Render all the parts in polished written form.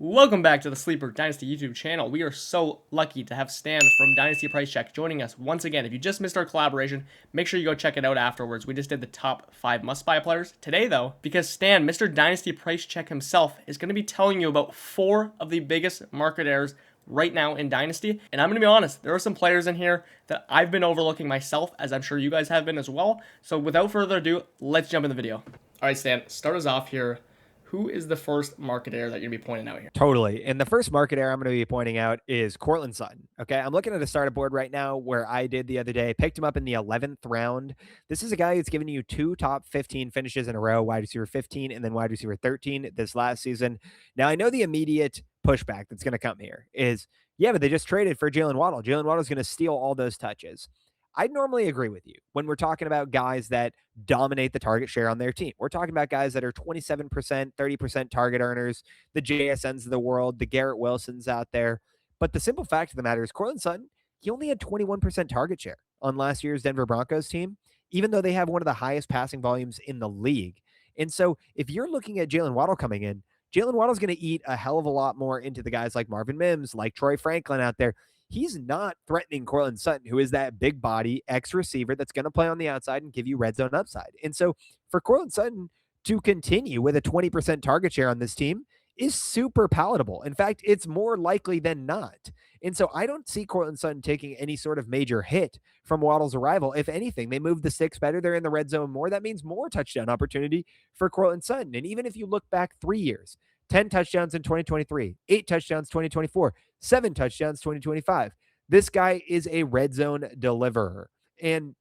Welcome back to the Sleeper Dynasty YouTube channel. We are so lucky to have Stan from DynastyPriceCheck joining us once again. If you just missed our collaboration, make sure you go check it out afterwards. We just did the top 5 must-buy players today, though, because Stan, Mr. DynastyPriceCheck himself, is going to be telling you about 4 of the biggest market errors right now in Dynasty. And I'm going to be honest, there are some players in here that I've been overlooking myself, as I'm sure you guys have been as well. So without further ado, let's jump in the video. All right, Stan, start us off here. Who is the first market error that you're going to be pointing out here? Totally. And the first market error I'm going to be pointing out is Cortland Sutton. Okay. I'm looking at a startup board right now where I did the other day, picked him up in the 11th round. This is a guy who's given you 2 top 15 finishes in a row, wide receiver 15 and then wide receiver 13 this last season. Now, I know the immediate pushback that's going to come here is, yeah, but they just traded for Jalen Waddle. Jalen Waddle is going to steal all those touches. I'd normally agree with you when we're talking about guys that dominate the target share on their team. We're talking about guys that are 27%, 30% target earners, the JSNs of the world, the Garrett Wilsons out there. But the simple fact of the matter is Cortland Sutton, he only had 21% target share on last year's Denver Broncos team, even though they have one of the highest passing volumes in the league. And so if you're looking at Jalen Waddle coming in, Jalen Waddle's going to eat a hell of a lot more into the guys like Marvin Mims, like Troy Franklin out there. He's not threatening Cortland Sutton, who is that big body X receiver that's going to play on the outside and give you red zone upside. And so for Cortland Sutton to continue with a 20% target share on this team is super palatable. In fact, it's more likely than not. And so I don't see Cortland Sutton taking any sort of major hit from Waddle's arrival. If anything, they move the sticks better. They're in the red zone more. That means more touchdown opportunity for Cortland Sutton. And even if you look back 3 years, 10 touchdowns in 2023, 8 touchdowns 2024, 7 touchdowns 2025. This guy is a red zone deliverer. And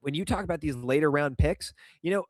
when you talk about these later round picks,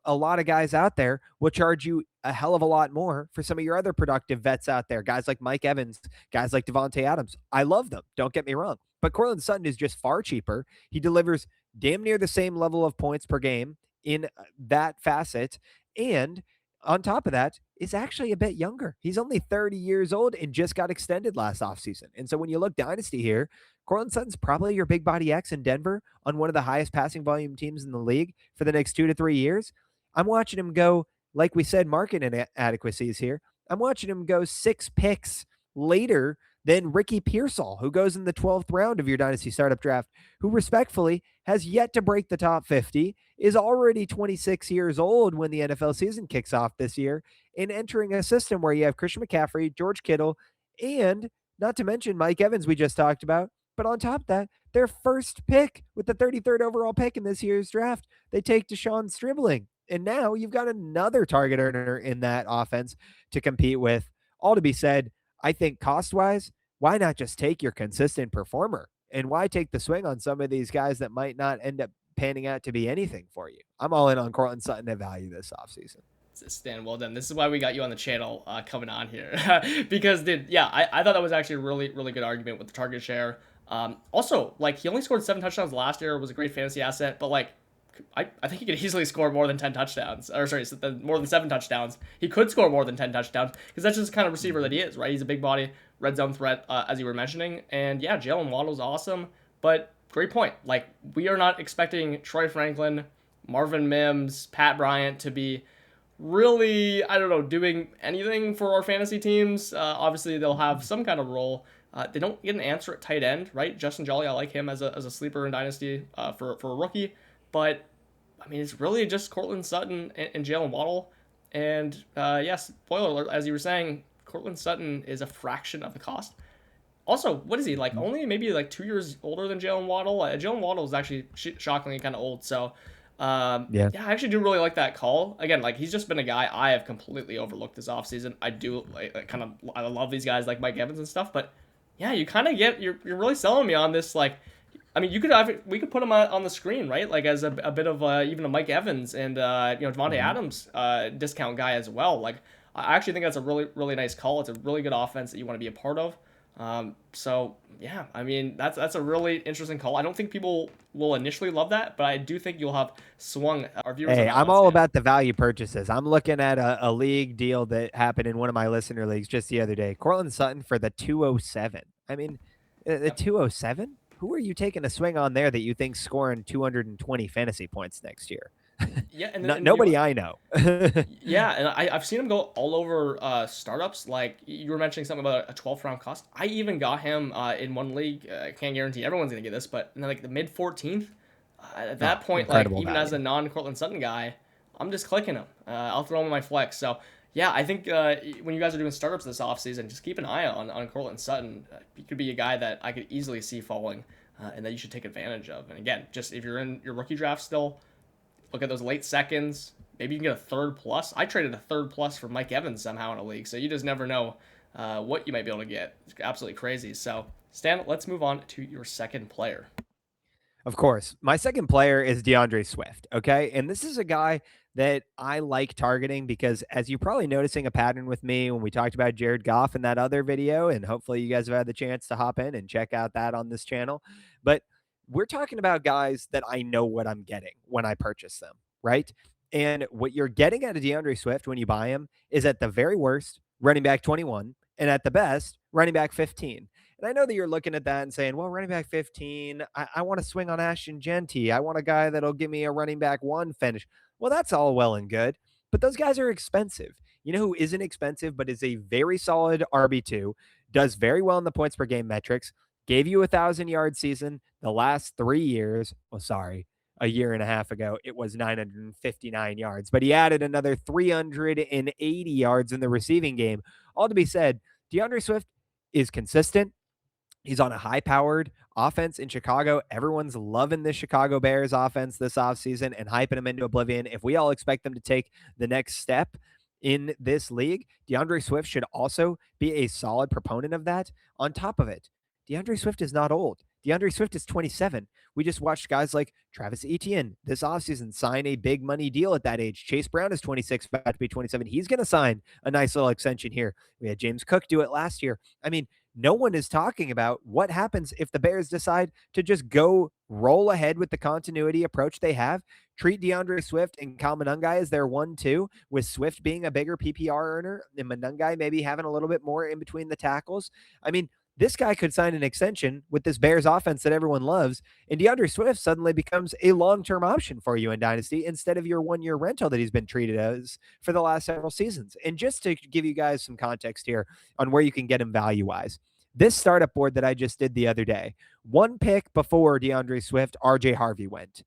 a lot of guys out there will charge you a hell of a lot more for some of your other productive vets out there. Guys like Mike Evans, guys like Devontae Adams. I love them. Don't get me wrong. But Cortland Sutton is just far cheaper. He delivers damn near the same level of points per game in that facet. And on top of that, is actually a bit younger. He's only 30 years old and just got extended last offseason. And so when you look dynasty here, Cortland Sutton's probably your big body X in Denver on one of the highest passing volume teams in the league for the next 2 to 3 years. I'm watching him go, like we said, market inadequacies here. I'm watching him go 6 picks later than Ricky Pearsall, who goes in the 12th round of your dynasty startup draft, who respectfully has yet to break the top 50, is already 26 years old when the NFL season kicks off this year, and entering a system where you have Christian McCaffrey, George Kittle, and not to mention Mike Evans, we just talked about. But on top of that, their first pick with the 33rd overall pick in this year's draft, they take Deshaun Stribling. And now you've got another target earner in that offense to compete with. All to be said, I think cost-wise, why not just take your consistent performer? And why take the swing on some of these guys that might not end up panning out to be anything for you? I'm all in on Cortland Sutton at value this offseason. Stan, well done. This is why we got you on the channel coming on here. Because, dude, yeah, I thought that was actually a really, really good argument with the target share. Also, like, he only scored 7 touchdowns last year, was a great fantasy asset, but, like, I think he could easily score more than 10 touchdowns. Or, sorry, more than 7 touchdowns. He could score more than 10 touchdowns because that's just the kind of receiver that he is, right? He's a big body, red zone threat, as you were mentioning. And, yeah, Jalen Waddle's awesome, but great point. Like, we are not expecting Troy Franklin, Marvin Mims, Pat Bryant to be really, I don't know, doing anything for our fantasy teams. Obviously, they'll have some kind of role. They don't get an answer at tight end, right? Justin Jolly, I like him as a sleeper in Dynasty for a rookie. But, I mean, it's really just Cortland Sutton and Jalen Waddle. And, yes, spoiler alert, as you were saying, Cortland Sutton is a fraction of the cost. Also, what is he, like, only maybe like 2 years older than Jalen Waddle? Jalen Waddle is actually shockingly kind of old, so... Yeah. I actually do really like that call. Again, like, he's just been a guy I have completely overlooked this offseason. I do I love these guys like Mike Evans and stuff, but yeah, you kind of you're really selling me on this. Like, I mean, we could put him on the screen, right? Like, as a bit of even a Mike Evans and Devontae Adams discount guy as well. Like, I actually think that's a really, really nice call. It's a really good offense that you want to be a part of. So yeah, I mean, that's a really interesting call. I don't think people will initially love that, but I do think you'll have swung our viewers. Hey, I'm all about the value purchases. I'm looking at a league deal that happened in one of my listener leagues just the other day. Cortland Sutton for the 207. I mean, the 207? Who are you taking a swing on there that you think scoring 220 fantasy points next year? Yeah, Not and nobody I know. yeah, and I've seen him go all over startups. Like you were mentioning something about a 12th round cost. I even got him in one league. I can't guarantee everyone's gonna get this, but in like the mid 14th. At Oh, that point, like incredible even as value. a non Cortland Sutton guy, I'm just clicking him. I'll throw him in my flex. So yeah, I think when you guys are doing startups this offseason, just keep an eye on Cortland Sutton. He could be a guy that I could easily see falling, and that you should take advantage of. And again, just if you're in your rookie draft still, look at those late seconds. Maybe you can get a third plus. I traded a third plus for Mike Evans somehow in a league, so you just never know what you might be able to get. It's absolutely crazy. So, Stan, let's move on to your second player. Of course. My second player is DeAndre Swift. Okay. And this is a guy that I like targeting because, as you're probably noticing a pattern with me when we talked about Jared Goff in that other video, and hopefully you guys have had the chance to hop in and check out that on this channel. But we're talking about guys that I know what I'm getting when I purchase them, right? And what you're getting out of DeAndre Swift when you buy him is at the very worst, running back 21, and at the best, running back 15. And I know that you're looking at that and saying, well, running back 15, I want to swing on Ashton Genty. I want a guy that'll give me a running back one finish. Well, that's all well and good, but those guys are expensive. You know who isn't expensive, but is a very solid RB2, does very well in the points per game metrics, gave you 1,000 yard season the last 3 years. Well, sorry, a year and a half ago, it was 959 yards, but he added another 380 yards in the receiving game. All to be said, DeAndre Swift is consistent. He's on a high powered offense in Chicago. Everyone's loving the Chicago Bears offense this offseason and hyping them into oblivion. If we all expect them to take the next step in this league, DeAndre Swift should also be a solid proponent of that. On top of it, DeAndre Swift is not old. DeAndre Swift is 27. We just watched guys like Travis Etienne this offseason sign a big money deal at that age. Chase Brown is 26, about to be 27. He's going to sign a nice little extension here. We had James Cook do it last year. I mean, no one is talking about what happens if the Bears decide to just go roll ahead with the continuity approach they have, treat DeAndre Swift and Kyle Monangai as their 1-2, with Swift being a bigger PPR earner and Monangai maybe having a little bit more in between the tackles. I mean, this guy could sign an extension with this Bears offense that everyone loves, and DeAndre Swift suddenly becomes a long-term option for you in Dynasty instead of your one-year rental that he's been treated as for the last several seasons. And just to give you guys some context here on where you can get him value-wise, this startup board that I just did the other day, one pick before DeAndre Swift, RJ Harvey went.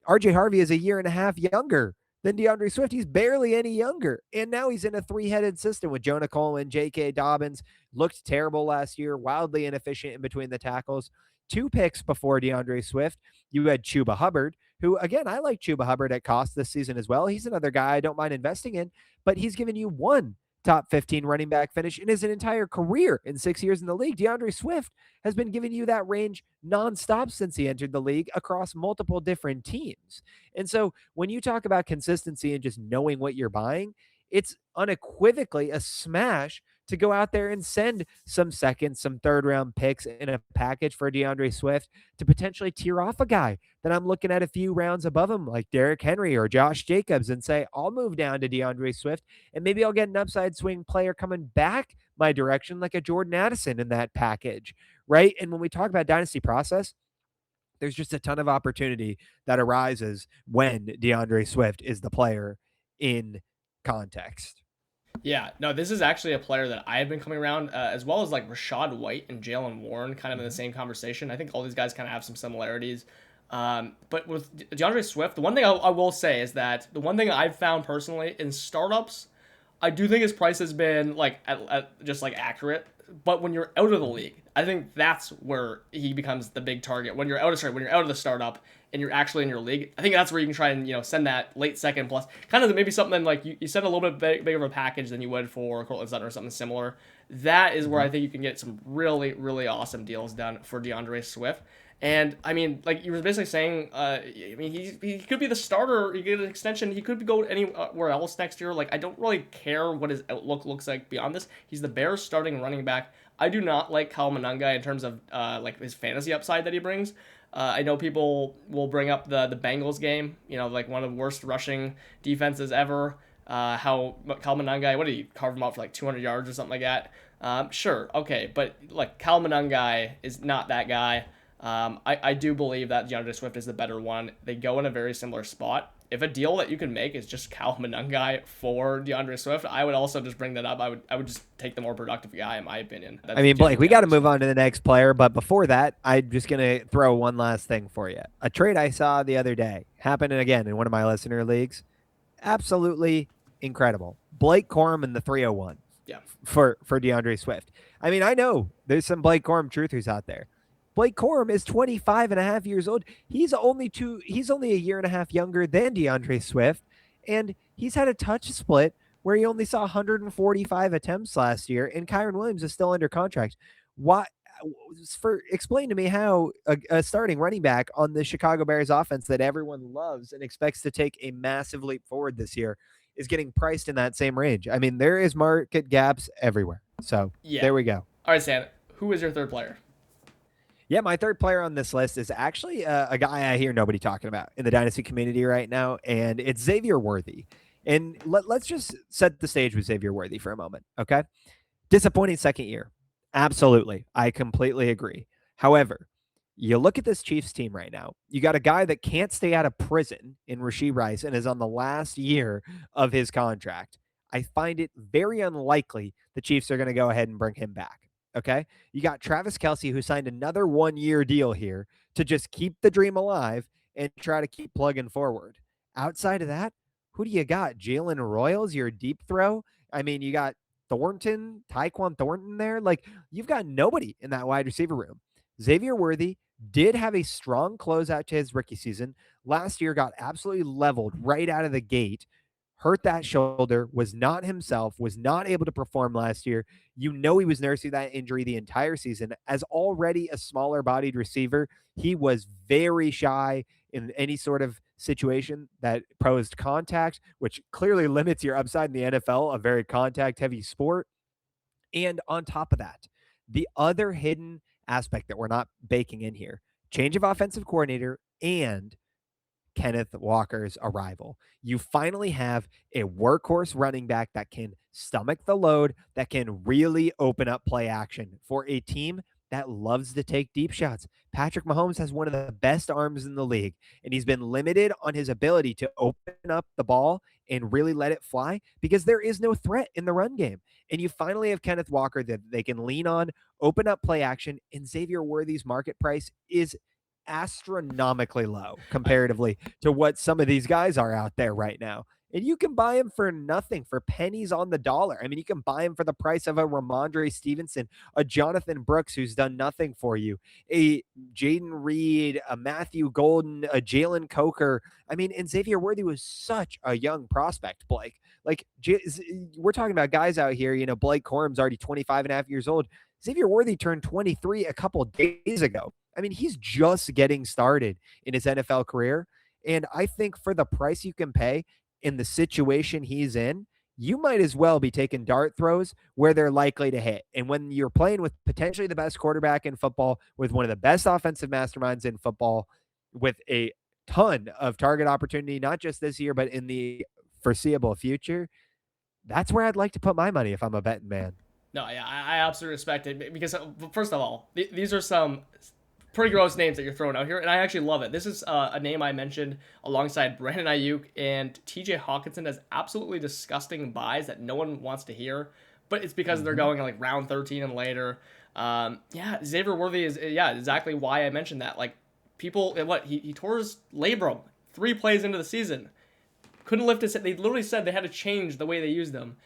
RJ Harvey is a year and a half younger than DeAndre Swift. He's barely any younger. And now he's in a three-headed system with Jonah Coleman, J.K. Dobbins. Looked terrible last year, wildly inefficient in between the tackles. 2 picks before DeAndre Swift, you had Chuba Hubbard, who, again, I like Chuba Hubbard at cost this season as well. He's another guy I don't mind investing in, but he's given you one top 15 running back finish in his entire career in 6 years in the league. DeAndre Swift has been giving you that range nonstop since he entered the league across multiple different teams. And so when you talk about consistency and just knowing what you're buying, it's unequivocally a smash to go out there and send some second, some third round picks in a package for DeAndre Swift to potentially tear off a guy that I'm looking at a few rounds above him, like Derrick Henry or Josh Jacobs, and say, I'll move down to DeAndre Swift and maybe I'll get an upside swing player coming back my direction, like a Jordan Addison in that package, right? And when we talk about dynasty process, there's just a ton of opportunity that arises when DeAndre Swift is the player in context. Yeah, no, this is actually a player that I've been coming around, as well as like Rashad White and Jalen Warren, kind of in the same conversation. I think all these guys kind of have some similarities. But with DeAndre Swift, the one thing I will say is that the one thing I've found personally in startups, I do think his price has been like at just like accurate. But when you're out of the league, I think that's where he becomes the big target. When you're out of when you're out of the startup and you're actually in your league, I think that's where you can try and send that late second plus, kind of maybe something like you send a little bit bigger of a package than you would for Cortland Sutton or something similar. That is where I think you can get some really really awesome deals done for DeAndre Swift. And I mean, like you were basically saying, I mean, he could be the starter. You get an extension. He could go anywhere else next year. Like I don't really care what his outlook looks like beyond this. He's the Bears' starting running back. I do not like Kyle Monangai in terms of like his fantasy upside that he brings. I know people will bring up the Bengals game. Like one of the worst rushing defenses ever. How Kyle Monangai, what did he carve him out for like 200 yards or something like that? Sure, okay, but like Kyle Monangai is not that guy. I do believe that DeAndre Swift is the better one. They go in a very similar spot. if a deal that you can make is just Cal Monangai for DeAndre Swift, I would also just bring that up. I would just take the more productive guy, in my opinion. I That's mean, Blake, we genuinely got to honest. move on to the next player. But before that, I'm just going to throw one last thing for you. A trade I saw the other day happened again in one of my listener leagues. Absolutely incredible. Blake Corum in the 301 Yeah. for DeAndre Swift. I mean, I know there's some Blake Corum truthers out there. Blake Corum is 25 and a half years old. He's only a year and a half younger than DeAndre Swift, and he's had a touch split where he only saw 145 attempts last year, and Kyron Williams is still under contract. Why? Explain to me how a starting running back on the Chicago Bears offense that everyone loves and expects to take a massive leap forward this year is getting priced in that same range. I mean, there is market gaps everywhere. So Yeah. there we go. All right, Stan. Who is your third player? Yeah, my third player on this list is actually a guy I hear nobody talking about in the Dynasty community right now, and it's Xavier Worthy. And let's just set the stage with Xavier Worthy for a moment, okay? Disappointing second year. Absolutely. I completely agree. However, you look at this Chiefs team right now. You got a guy that can't stay out of prison in Rashee Rice and is on the last year of his contract. I find it very unlikely the Chiefs are going to go ahead and bring him back. Okay. You got Travis Kelce, who signed another 1 year deal here to just keep the dream alive and try to keep plugging forward. Outside of that, who do you got? Jalen Royals, your deep throw. I mean, you got Tyquan Thornton there. Like, you've got nobody in that wide receiver room. Xavier Worthy did have a strong closeout to his rookie season. Last year got absolutely leveled right out of the gate, hurt that shoulder, was not himself, was not able to perform last year. You know he was nursing that injury the entire season. As already a smaller bodied receiver, he was very shy in any sort of situation that posed contact, which clearly limits your upside in the NFL, a very contact heavy sport. And on top of that, the other hidden aspect that we're not baking in here, change of offensive coordinator and Kenneth Walker's arrival. You finally have a workhorse running back that can stomach the load, that can really open up play action for a team that loves to take deep shots. Patrick Mahomes has one of the best arms in the league, and he's been limited on his ability to open up the ball and really let it fly because there is no threat in the run game. And you finally have Kenneth Walker that they can lean on, open up play action, and Xavier Worthy's market price is astronomically low comparatively to what some of these guys are out there right now. And you can buy him for nothing, for pennies on the dollar. I mean, you can buy him for the price of a Ramondre Stevenson, a Jonathan Brooks who's done nothing for you, a Jaden Reed, a Matthew Golden, a Jalen Coker. I mean, and Xavier Worthy was such a young prospect, Blake. Like, we're talking about guys out here, you know, Blake Corum's already 25 and a half years old. Xavier Worthy turned 23 a couple days ago. I mean, he's just getting started in his NFL career. And I think for the price you can pay in the situation he's in, you might as well be taking dart throws where they're likely to hit. And when you're playing with potentially the best quarterback in football, with one of the best offensive masterminds in football, with a ton of target opportunity, not just this year, but in the foreseeable future, that's where I'd like to put my money if I'm a betting man. No, yeah, I absolutely respect it because first of all, these are some pretty gross names that you're throwing out here, and I actually love it. This is a name I mentioned alongside Brandon Ayuk and T.J. Hawkinson as absolutely disgusting buys that no one wants to hear, but it's because they're going like round 13 and later. Yeah, Xavier Worthy is exactly why I mentioned that. Like, people, he tore his labrum 3 plays into the season, couldn't lift his. They literally said they had to change the way they used him.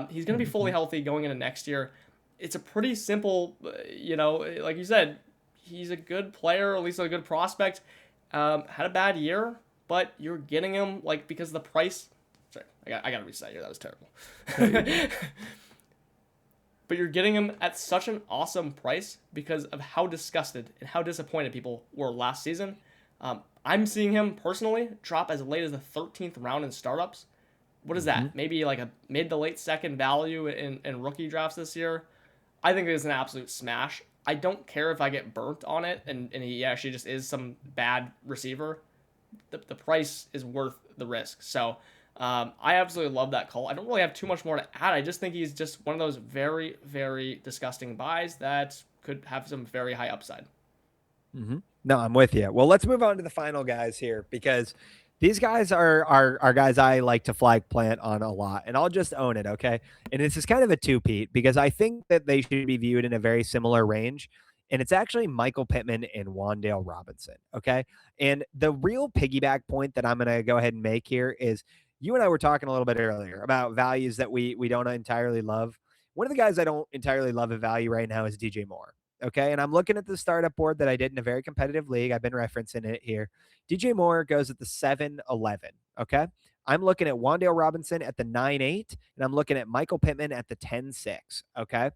He's going to be fully healthy going into next year. It's a pretty simple, like you said, he's a good player, at least a good prospect. Had a bad year, but you're getting him like because the price. Sorry, I got to reset here. That was terrible. But you're getting him at such an awesome price because of how disgusted and how disappointed people were last season. I'm seeing him personally drop as late as the 13th round in startups. What is that? Maybe like a mid to late second value in rookie drafts this year. I think it's an absolute smash. I don't care if I get burnt on it and he actually just is some bad receiver. The price is worth the risk. So I absolutely love that call. I don't really have too much more to add. I just think he's just one of those very, very disgusting buys that could have some very high upside. No, I'm with you. Well, let's move on to the final guys here because These guys are guys I like to flag plant on a lot, and I'll just own it, okay? And this is kind of a two-peat because I think that they should be viewed in a very similar range, and it's actually Michael Pittman and Wan'Dale Robinson, okay? And the real piggyback point that I'm gonna go ahead and make here is you and I were talking a little bit earlier about values that we don't entirely love. One of the guys I don't entirely love at value right now is DJ Moore, okay? And I'm looking at the startup board that I did in a very competitive league. I've been referencing it here. DJ Moore goes at the 7-11. Okay. I'm looking at Wan'Dale Robinson at the 9-8, and I'm looking at Michael Pittman at the 10-6. Okay.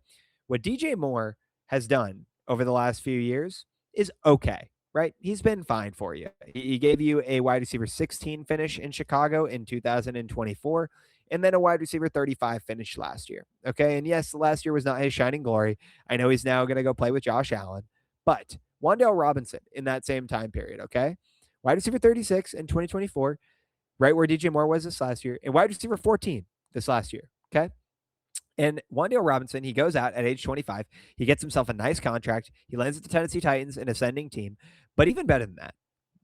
What DJ Moore has done over the last few years is okay, right? He's been fine for you. He gave you a wide receiver 16 finish in Chicago in 2024, and then a wide receiver 35 finish last year. Okay. And yes, last year was not his shining glory. I know he's now going to go play with Josh Allen, but Wan'Dale Robinson in that same time period, okay? Wide receiver 36 in 2024, right where DJ Moore was this last year, and wide receiver 14 this last year. Okay. And Wan'Dale Robinson, he goes out at age 25. He gets himself a nice contract. He lands at the Tennessee Titans, an ascending team. But even better than that,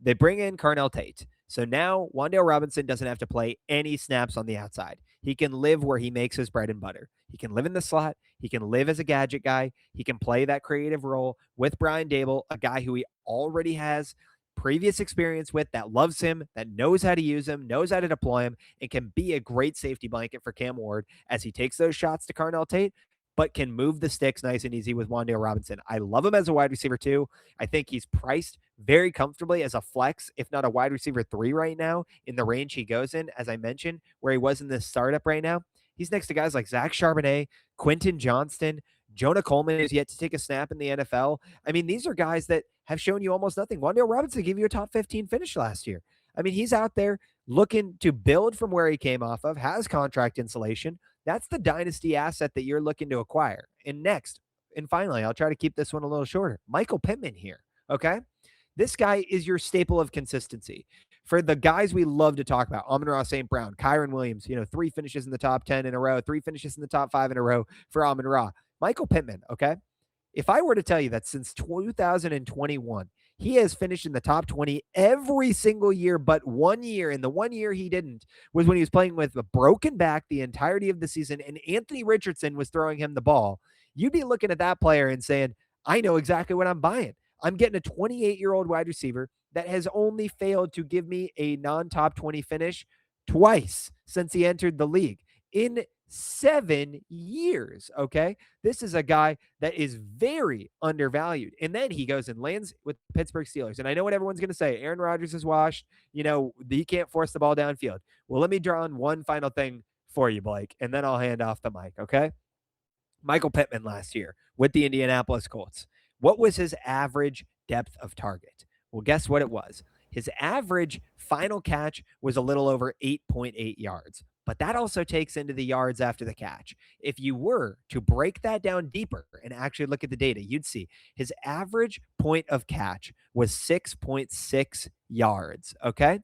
they bring in Carnell Tate. So now Wan'Dale Robinson doesn't have to play any snaps on the outside. He can live where he makes his bread and butter. He can live in the slot. He can live as a gadget guy. He can play that creative role with Brian Dable, a guy who he already has previous experience with, that loves him, that knows how to use him, knows how to deploy him, and can be a great safety blanket for Cam Ward as he takes those shots to Carnell Tate, but can move the sticks nice and easy with Wan'Dale Robinson. I love him as a wide receiver too. I think he's priced very comfortably as a flex, if not a wide receiver 3 right now, in the range he goes in, as I mentioned, where he was in this startup right now. He's next to guys like Zach Charbonnet, Quentin Johnston, Jonah Coleman is yet to take a snap in the NFL. I mean, these are guys that have shown you almost nothing. Wan'Dale Robinson gave you a top 15 finish last year. I mean, he's out there looking to build from where he came off of, has contract insulation. That's the dynasty asset that you're looking to acquire. And next, and finally, I'll try to keep this one a little shorter. Michael Pittman here. Okay. This guy is your staple of consistency. For the guys we love to talk about, Amon-Ra St. Brown, Kyron Williams, 3 finishes in the top 10 in a row, 3 finishes in the top 5 in a row for Amon-Ra. Michael Pittman, okay? If I were to tell you that since 2021, he has finished in the top 20 every single year but 1 year, and the 1 year he didn't was when he was playing with a broken back the entirety of the season, and Anthony Richardson was throwing him the ball, you'd be looking at that player and saying, I know exactly what I'm buying. I'm getting a 28-year-old wide receiver that has only failed to give me a non-top 20 finish twice since he entered the league in 7 years. Okay. This is a guy that is very undervalued. And then he goes and lands with the Pittsburgh Steelers. And I know what everyone's going to say. Aaron Rodgers is washed. He can't force the ball downfield. Well, let me draw on one final thing for you, Blake, and then I'll hand off the mic. Okay. Michael Pittman last year with the Indianapolis Colts. What was his average depth of target? Well, guess what it was? His average final catch was a little over 8.8 yards, but that also takes into the yards after the catch. If you were to break that down deeper and actually look at the data, you'd see his average point of catch was 6.6 yards. Okay.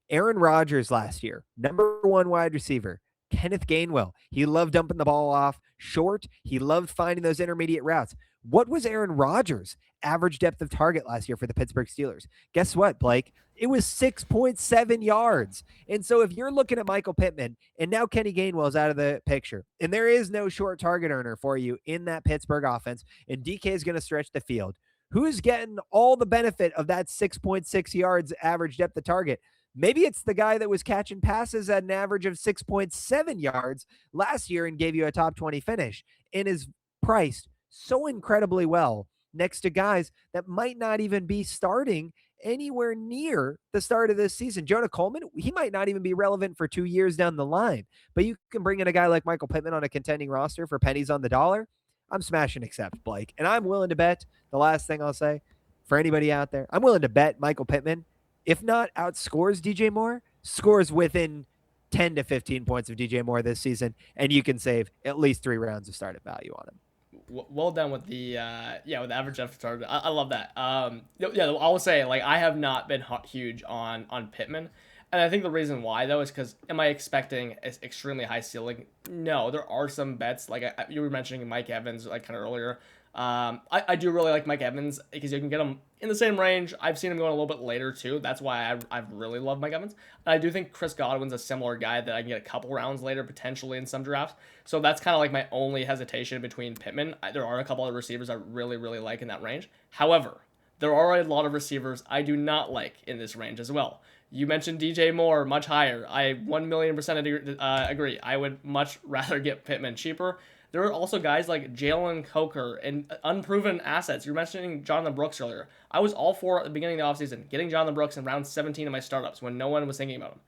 Aaron Rodgers last year, number 1 wide receiver, Kenneth Gainwell. He loved dumping the ball off short. He loved finding those intermediate routes. What was Aaron Rodgers' average depth of target last year for the Pittsburgh Steelers? Guess what, Blake? It was 6.7 yards. And so if you're looking at Michael Pittman and now Kenny Gainwell is out of the picture and there is no short target earner for you in that Pittsburgh offense and DK is going to stretch the field, who's getting all the benefit of that 6.6 yards average depth of target? Maybe it's the guy that was catching passes at an average of 6.7 yards last year and gave you a top 20 finish and is priced so incredibly well next to guys that might not even be starting anywhere near the start of this season. Jonah Coleman, he might not even be relevant for 2 years down the line, but you can bring in a guy like Michael Pittman on a contending roster for pennies on the dollar. I'm smashing accept, Blake. And I'm willing to bet, the last thing I'll say for anybody out there, I'm willing to bet Michael Pittman, if not outscores DJ Moore, scores within 10 to 15 points of DJ Moore this season, and you can save at least 3 rounds of startup value on him. Well done with the with the average depth target. I love that. Yeah, I will say, like, I have not been huge on Pittman, And I think the reason why though is because am I expecting an extremely high ceiling? No, there are some bets like you were mentioning Mike Evans like kind of earlier. I do really like Mike Evans because you can get him in the same range. I've seen him going a little bit later too. That's why I've really loved Mike Evans. And I do think Chris Godwin's a similar guy that I can get a couple rounds later potentially in some drafts. So that's kind of like my only hesitation between Pittman. There are a couple other receivers I really really like in that range. However, there are a lot of receivers I do not like in this range as well. You mentioned DJ Moore much higher. I 1,000,000% agree. I would much rather get Pittman cheaper. There are also guys like Jalen Coker and unproven assets. You were mentioning Jonathan Brooks earlier. I was all for at the beginning of the offseason getting Jonathan Brooks in round 17 of my startups when no one was thinking about him.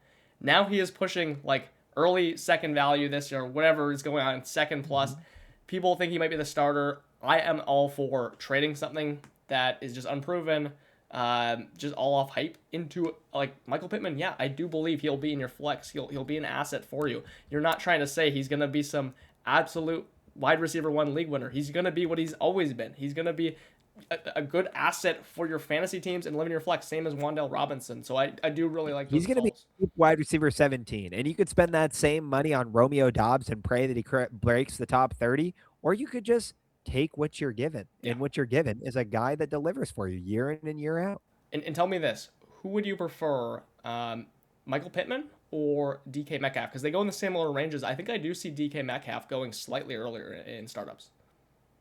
Now he is pushing like early second value this year, whatever is going on, second plus. People think he might be the starter. I am all for trading something that is just unproven, just all off hype into like Michael Pittman. Yeah, I do believe he'll be in your flex. He'll be an asset for you. You're not trying to say he's gonna be some absolute wide receiver one league winner. He's gonna be what he's always been. He's gonna be a good asset for your fantasy teams and live in your flex, same as Wan'Dale Robinson. So I do really like those He's going to be calls. wide receiver 17, and you could spend that same money on Romeo Dobbs and pray that he breaks the top 30, or you could just take what you're given. Yeah. And what you're given is a guy that delivers for you year in and year out. And tell me this: who would you prefer, Michael Pittman or DK Metcalf? Because they go in the similar ranges. I think I do see DK Metcalf going slightly earlier in startups.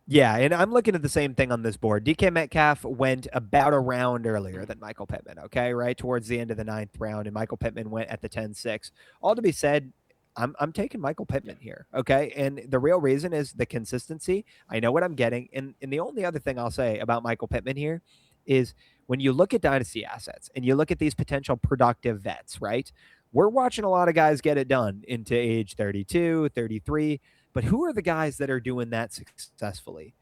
Yeah, and I'm looking at the same thing on this board. DK Metcalf went about a round earlier than Michael Pittman, okay? Right towards the end of the 9th round, and Michael Pittman went at the 10-6. All to be said, I'm taking Michael Pittman here, okay? And the real reason is the consistency. I know what I'm getting. And the only other thing I'll say about Michael Pittman here is when you look at dynasty assets and you look at these potential productive vets, right? We're watching a lot of guys get it done into age 32, 33. But who are the guys that are doing that successfully?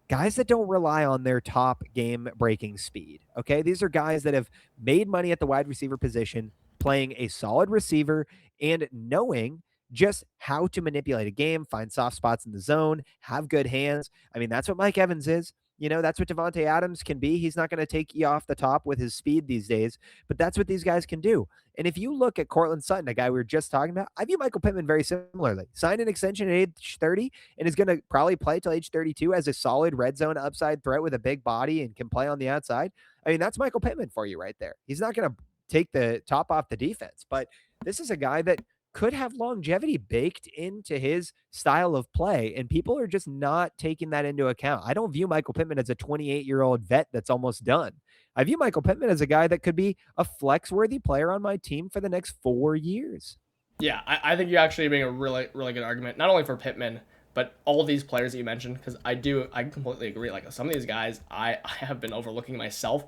Guys that don't rely on their top game breaking speed. Okay. These are guys that have made money at the wide receiver position, playing a solid receiver and knowing just how to manipulate a game, find soft spots in the zone, have good hands. I mean, that's what Mike Evans is. That's what Devontae Adams can be. He's not going to take you off the top with his speed these days, but that's what these guys can do. And if you look at Cortland Sutton, a guy we were just talking about, I view Michael Pittman very similarly. Signed an extension at age 30 and is going to probably play till age 32 as a solid red zone upside threat with a big body and can play on the outside. I mean, that's Michael Pittman for you right there. He's not going to take the top off the defense, but this is a guy that could have longevity baked into his style of play, and people are just not taking that into account. I don't view Michael Pittman as a 28-year-old vet that's almost done. I view Michael Pittman as a guy that could be a flex-worthy player on my team for the next 4 years. Yeah, I think you're actually being a really, really good argument, not only for Pittman, but all these players that you mentioned, because I completely agree. Like some of these guys, I have been overlooking myself.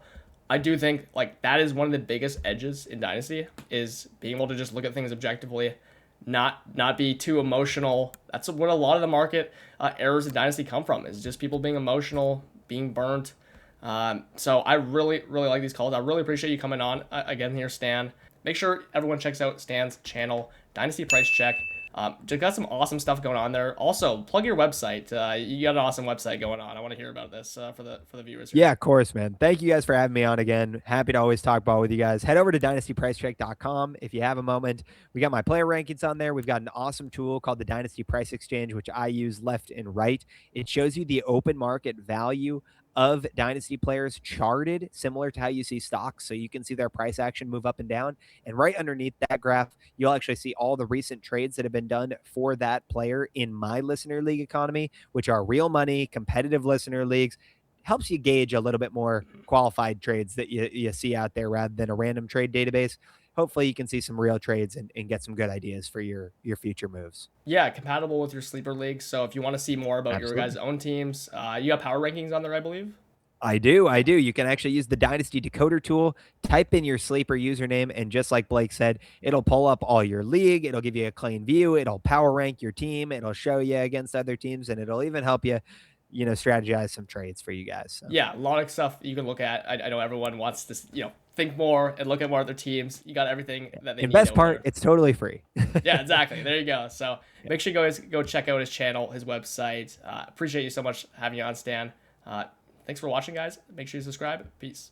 I do think like that is one of the biggest edges in Dynasty is being able to just look at things objectively, not be too emotional. That's what a lot of the market errors in Dynasty come from is just people being emotional, being burnt. So I really, really like these calls. I really appreciate you coming on again here, Stan. Make sure everyone checks out Stan's channel, Dynasty Price Check. Just got some awesome stuff going on there. Also, plug your website. You got an awesome website going on. I want to hear about this for the viewers here. Yeah, of course, man. Thank you guys for having me on again. Happy to always talk ball with you guys. Head over to DynastyPriceCheck.com if you have a moment. We got my player rankings on there. We've got an awesome tool called the Dynasty Price Exchange, which I use left and right. It shows you the open market value of dynasty players charted similar to how you see stocks, so you can see their price action move up and down. And right underneath that graph, you'll actually see all the recent trades that have been done for that player in my listener league economy, which are real money, competitive listener leagues. Helps you gauge a little bit more qualified trades that you see out there rather than a random trade database. Hopefully you can see some real trades and get some good ideas for your future moves. Yeah, compatible with your sleeper leagues. So if you want to see more about Absolutely. your guys' own teams, you have power rankings on there, I believe. I do. You can actually use the Dynasty Decoder tool, type in your sleeper username, and just like Blake said, it'll pull up all your league. It'll give you a clean view. It'll power rank your team. It'll show you against other teams, and it'll even help you, strategize some trades for you guys. So. Yeah, a lot of stuff you can look at. I know everyone wants to, think more and look at more other teams. You got everything that they need. And best part, it's totally free. Yeah, exactly. There you go. So make sure you guys go check out his channel, his website. Appreciate you so much having you on, Stan. Thanks for watching, guys. Make sure you subscribe. Peace.